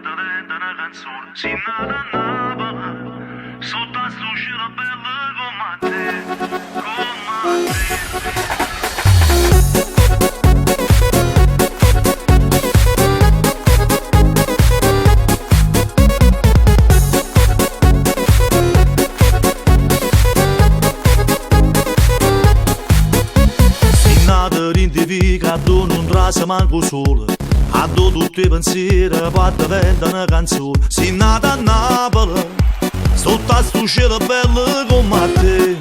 fatta venta una canzone. Si nata Napoli, sotto a sto cielo bello come a te, come a te. Tu non trasa manco solo, a tutti i pensieri fatta venta una canzone. Si nata a Napoli, sotto a sto cielo bello come a te.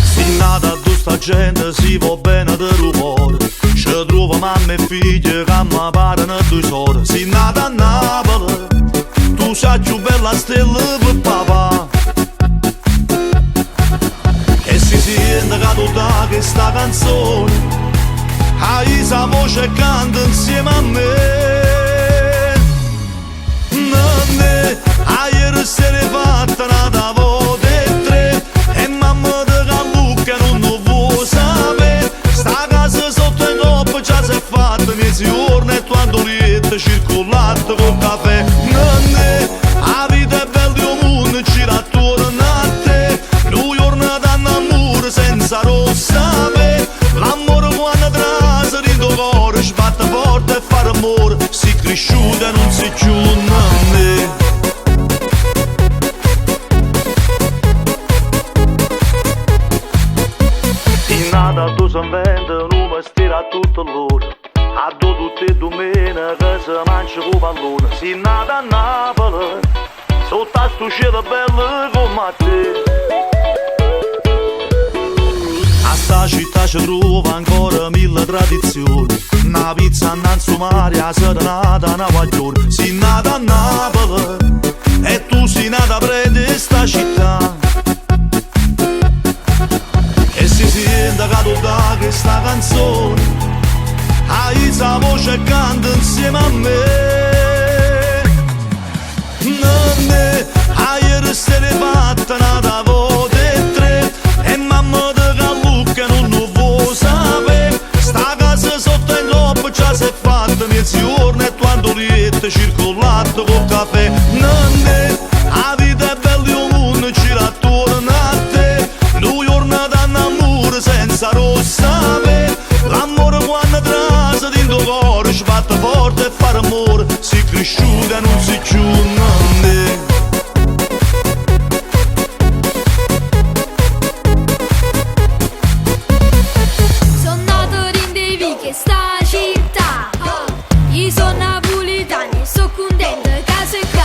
Si nata a tutta gente, si va bene del rumore, ci trova mamma e figlie che mi parano due sorelle. Si nata a Napoli, tu sei più bella stella per papà. E si sente che tutta questa canzone hai sa voce canta insieme a me. Nanne, ieri sera fatta una volta e tre, e mamma di Callucca non lo vuole sapere. Sta casa sotto il coppa già si è fatta mesi giorni e tu andorietta circolata col caffè. Nanne, la vita è bella di un mondo gira attorno a te. Lui giorno d'amore senza rossame, l'amore quando trasa di tuo cuore sbatte forte e fa rumore. Si cresciuta e non si chiude a me. In nata tu si inventa un mestiere a tutto l'ora, a tutte le domeniche si mangia con pallone. Si nata a Napoli, sotto a sto cielo bello come a te. A sta città ci trova ancora mille tradizioni, una pizza innanzi mare, a serenata, una guaglione. Si nata a Napoli e tu sei nata prende sta città. E si sente che tutta questa canzone hai sa voce e canta insieme a me. Nanne, ieri sera fatta una volta e tre, e mamma di Callucca non lo vuole sapere. Sta casa sotto il coppa già si è fatta mesi giorni e tu andorietta circolata col caffè. Nanne, la vita è bella di un mondo gira attorno a te. Lui giorno d'amore senza rossame, l'amore quando trasa di tuo cuore sbatte forte e fa rumore. Si cresciuta e non si chiude a me. Sono nato in Devi che sta città, io sono napolitano e sono contenta che sei qua.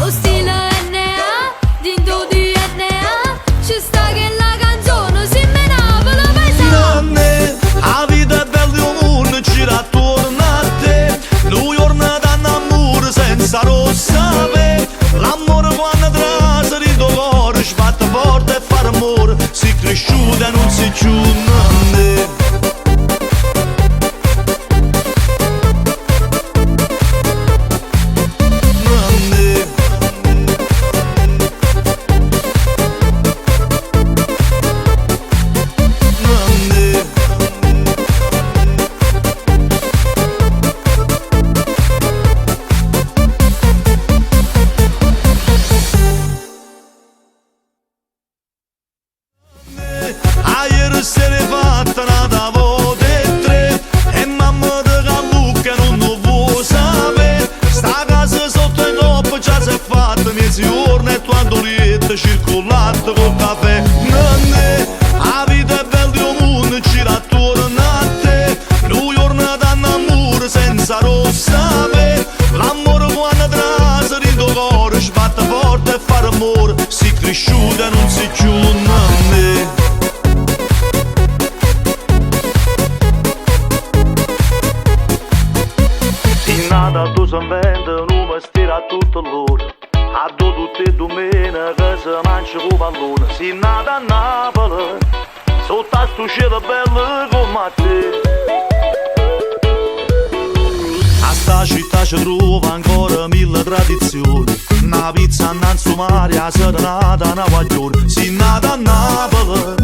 Lo stile NA, dentro di NA, ci sta che la canzone si me Napoli paesà. Nanne, la vita è bella di un mondo gira attorno a te. Lui giorno d'amore senza rossame, l'amore quando trasa di tuo cuore sbatte forte e fa rumore. Si cresciuta e non si chiude a me. Nanne, nanne, ieri sera fatta una volta e tre, e mamma di Callucca non lo vuole sapere. Sta casa sotto il coppa già si è fatta mesi giorni e tu andorietta circolata col caffè. Nanne, la vita è bella di un mondo gira attorno a te. Lui giorno d'amore senza rossame, l'amore quando trasa di tuo cuore sbatte forte e fa rumore. Si cresciuta e non si chiude a me. In nata tu si inventa un mestiere a tutto l'ora, a tutte le domeniche si mangia con pallone. Si nata a Napoli, sotto a sto cielo bello come a te. A sta città ci trova ancora mille tradizioni, una pizza innanzi mare, a serenata, una guaglione. Si nata a Napoli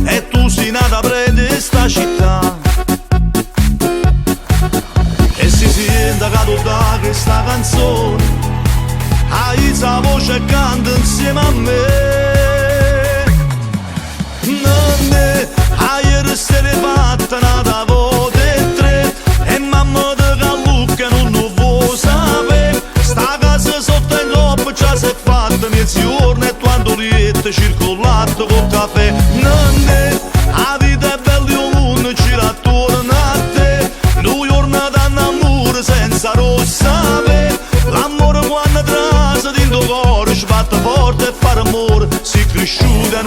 e tu sei nata prende sta città. E si senta da questa canzone, hai la voce canta insieme a me. Nonne, ieri sera fatta una da volte tre, e mamma di Callucca non lo vuoi sapere. Sta casa sotto in coppa già si è fatta mezzogiorno, e quando riette circolato col caffè. Nonne, la vita è bella, io non gira attorno a te, noi giorni d'amore senza rossave. L'amore quando trasa dentro cuore sbatte forte e fa rumore, si cresciuta